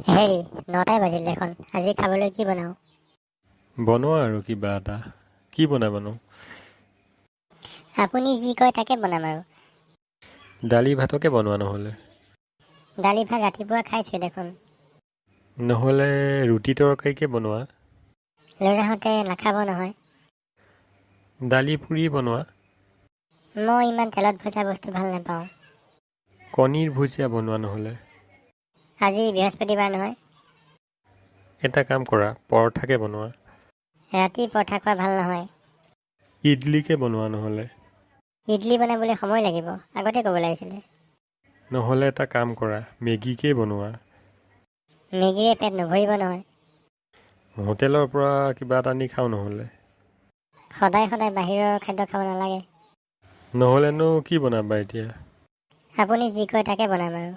হেৰি 9টাই বাজিল দেখোন। আজি খাবলৈ কি বনাওঁ? বনোৱা আৰু কিবা এটা। কি বনাবানো? আপুনি যি কয় তাকে বনাম আৰু। দালি ভাতকে বনোৱা নহ'লে। দালি ভাত ৰাতিপুৱা খাইছোঁ দেখোন। নহ'লে ৰুটি তৰকাৰীকে বনোৱা। ল'ৰাহঁতে নাখাব নহয়। দালি পুৰি বনোৱা। মই ইমান তেলত ভজা বস্তু ভাল নাপাওঁ। কণীৰ ভুজিয়া বনোৱা নহ'লে। আজি বৃহস্পতিবাৰ নহয়। এটা কাম কৰা, পৰঠাকে বনোৱা। ৰাতি পৰঠা খোৱা ভাল নহয়। ইডলিকে বনোৱা নহ'লে। ইডলি বনাবলৈ সময় লাগিব, আগতে ক'ব লাগিছিলে। নহ'লে এটা কাম কৰা, মেগীকেই বনোৱা। মেগীৰে পেট নভৰিব নহয়। হোটেলৰ পৰা কিবা এটা আনি খাওঁ নহ'লে। সদায় সদায় বাহিৰৰ খাদ্য খাব নালাগে। নহ'লেনো কি বনাবা এতিয়া? আপুনি যি কয় তাকে বনাম আৰু।